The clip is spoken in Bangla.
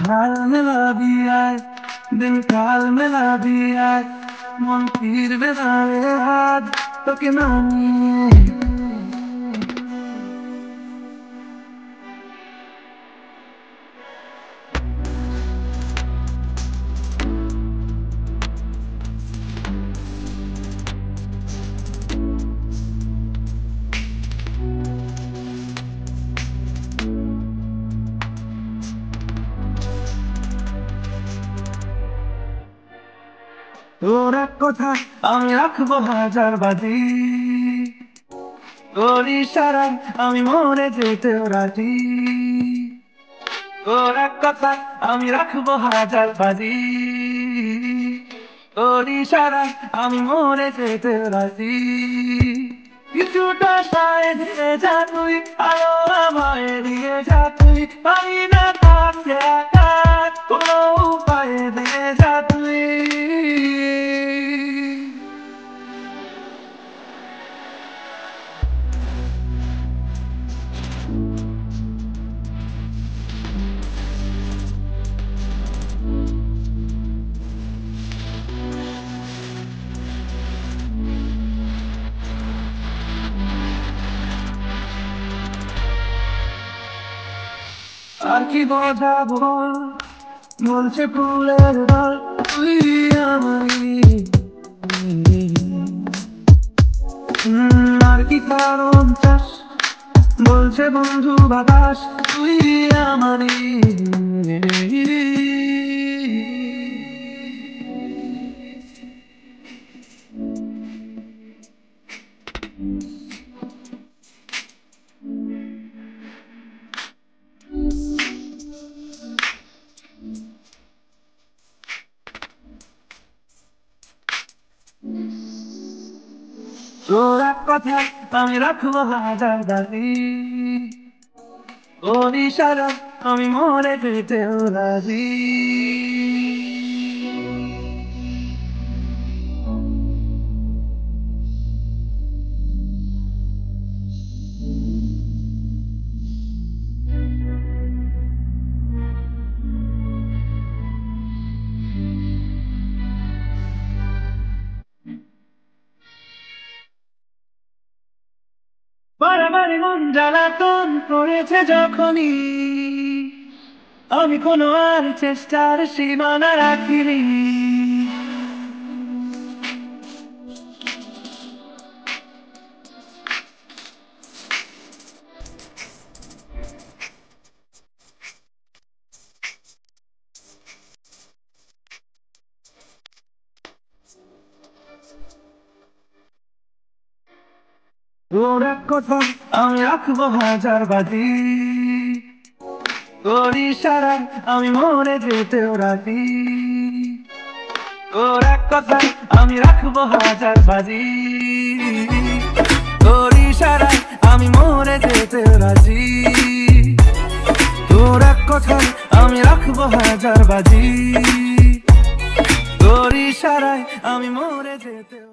हाल मिला दिया है, दिन काल मिला दिया है, मन पीर बिना रे हाथ तो कि नानी তোর এক কথা আমি রাখবো হাজার বাদী, তোর ইশারায় আমি মরে যেতেও রাজি। তোর এক কথা আমি রাখবো হাজার বাদী, তোর ইশারায় আমি মরে যেতেও রাজি। কিছুটা সায় দিয়ে যা তুই, আলো আমায় দিয়ে যা তুই, পারি না থাকতে একা, কোনো উপায়ে দিয়ে যা তুই। আর কি বোঝাবো বল, বলছে ফুলের দল তুই আমারই। আর কি কারণ চাস, বলছে বন্ধু বাতাস তুই আমারই। তোর এক কথা আমি রাখবো হাজার দাবি, তোর ইশারা আমি মরে যেতেও রাজি। বারবার মন জ্বালাতন করেছে যখনই, আমি কোনো আর চেষ্টার সীমানা রাখিনি। তোর এক কথা আমি রাখবো হাজার বাদী, তোর ইশারায় আমি মরে যেতেও রাজি। তোর এক কথা আমি রাখবো হাজার বাদী, তোর ইশারায় আমি মরে যেতেও রাজি। তোর এক কথা আমি রাখবো হাজার বাদী, তোর ইশারায় আমি মরে যেতেও